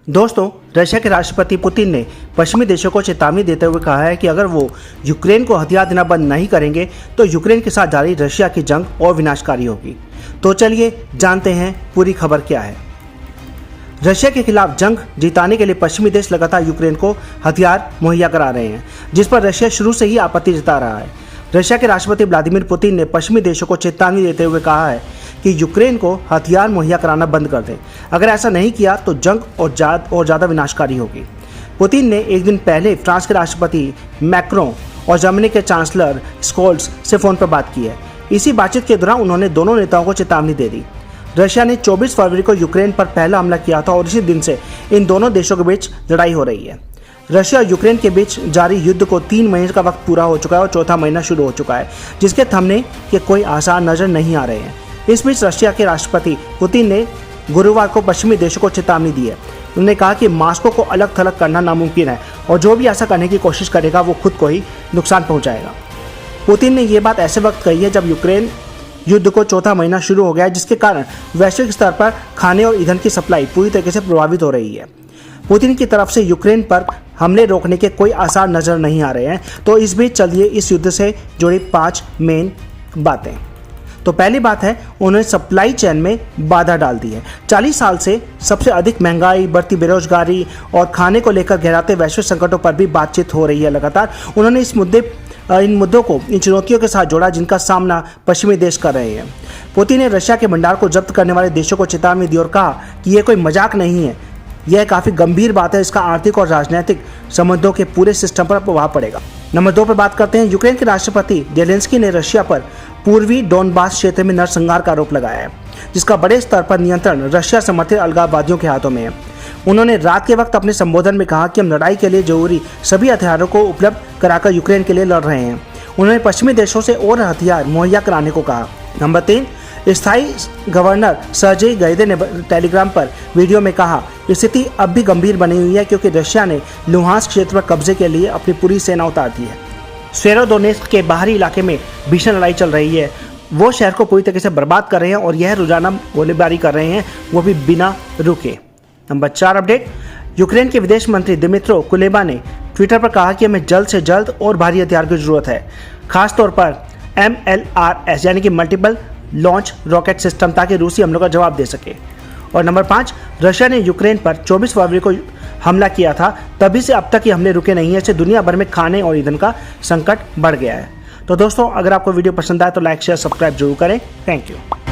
दोस्तों, रशिया के राष्ट्रपति पुतिन ने पश्चिमी देशों को चेतावनी देते हुए कहा है कि अगर वो यूक्रेन को हथियार देना बंद नहीं करेंगे तो यूक्रेन के साथ जारी रशिया की जंग और विनाशकारी होगी। तो चलिए जानते हैं पूरी खबर क्या है। रशिया के खिलाफ जंग जिताने के लिए पश्चिमी देश लगातार यूक्रेन को हथियार मुहैया करा रहे हैं, जिस पर रशिया शुरू से ही आपत्ति जता रहा है। रशिया के राष्ट्रपति व्लादिमीर पुतिन ने पश्चिमी देशों को चेतावनी देते हुए कहा है कि यूक्रेन को हथियार मुहैया कराना बंद कर दें। अगर ऐसा नहीं किया तो जंग और ज़्यादा विनाशकारी होगी। पुतिन ने एक दिन पहले फ्रांस के राष्ट्रपति मैक्रों और जर्मनी के चांसलर स्कोल्स से फ़ोन पर बात की है। इसी बातचीत के दौरान उन्होंने दोनों नेताओं को चेतावनी दे दी। रशिया ने 24 फरवरी को यूक्रेन पर पहला हमला किया था और इसी दिन से इन दोनों देशों के बीच लड़ाई हो रही है। रशिया और यूक्रेन के बीच जारी युद्ध को 3 महीने का वक्त पूरा हो चुका है और चौथा महीना शुरू हो चुका है, जिसके थमने के कोई आसार नजर नहीं आ रहे हैं। इस बीच रशिया के राष्ट्रपति पुतिन ने गुरुवार को पश्चिमी देशों को चेतावनी दी है। उन्होंने कहा कि मॉस्को को अलग थलग करना नामुमकिन है और जो भी ऐसा करने की कोशिश करेगा वो खुद को ही नुकसान पहुंचाएगा। पुतिन ने ये बात ऐसे वक्त कही है जब यूक्रेन युद्ध को चौथा महीना शुरू हो गया है, जिसके कारण वैश्विक स्तर पर खाने और ईंधन की सप्लाई पूरी तरीके से प्रभावित हो रही है। पुतिन की तरफ से यूक्रेन पर हमले रोकने के कोई आसार नजर नहीं आ रहे हैं। तो इस बीच चलिए इस युद्ध से जुड़ी 5 मेन बातें। तो पहली बात है, उन्होंने सप्लाई चेन में बाधा डाल दी है। 40 साल से सबसे अधिक महंगाई, बढ़ती बेरोजगारी और खाने को लेकर गहराते वैश्विक संकटों पर भी बातचीत हो रही है लगातार। उन्होंने इन मुद्दों को इन चुनौतियों के साथ जोड़ा जिनका सामना पश्चिमी देश कर रहे हैं। पुतिन ने रशिया के भंडार को जब्त करने वाले देशों को चेतावनी दी और कहा कि यह कोई मजाक नहीं है, यह काफ़ी गंभीर बात है। इसका आर्थिक और राजनीतिक संबंधों के पूरे सिस्टम पर प्रभाव पड़ेगा। नंबर 2 पर बात करते हैं। यूक्रेन के राष्ट्रपति जेलेंस्की ने रशिया पर पूर्वी डोनबास क्षेत्र में नरसंहार का आरोप लगाया है, जिसका बड़े स्तर पर नियंत्रण रशिया समर्थित अलगाववादियों के हाथों में है। उन्होंने रात के वक्त अपने संबोधन में कहा कि हम लड़ाई के लिए जरूरी सभी हथियारों को उपलब्ध कराकर यूक्रेन के लिए लड़ रहे हैं। उन्होंने पश्चिमी देशों से और हथियार मुहैया कराने को कहा। नंबर 3, स्थायी गवर्नर सर्जेई गाइदे ने टेलीग्राम पर वीडियो में कहा, स्थिति अब भी गंभीर बनी हुई है क्योंकि रशिया ने लुहांस्क क्षेत्र पर कब्जे के लिए अपनी पूरी सेना उतार दी है। सेवेरोडोनेत्स्क के बाहरी इलाके में भीषण लड़ाई चल रही है। वो शहर को पूरी तरीके से बर्बाद कर रहे हैं और यह रोजाना गोलीबारी कर रहे हैं, वो भी बिना रुके। नंबर 4 अपडेट, यूक्रेन के विदेश मंत्री दिमित्रो कुलेबा ने ट्विटर पर कहा कि हमें जल्द से जल्द और भारी हथियार की जरूरत है, खासतौर पर MLRS यानी कि मल्टीपल लॉन्च रॉकेट सिस्टम, ताकि रूसी हमलों का जवाब दे सके। और नंबर 5, रशिया ने यूक्रेन पर 24 फरवरी को हमला किया था, तभी से अब तक ये हमले रुके नहीं है। इससे दुनिया भर में खाने और ईंधन का संकट बढ़ गया है। तो दोस्तों, अगर आपको वीडियो पसंद आए तो लाइक शेयर सब्सक्राइब जरूर करें। Thank you.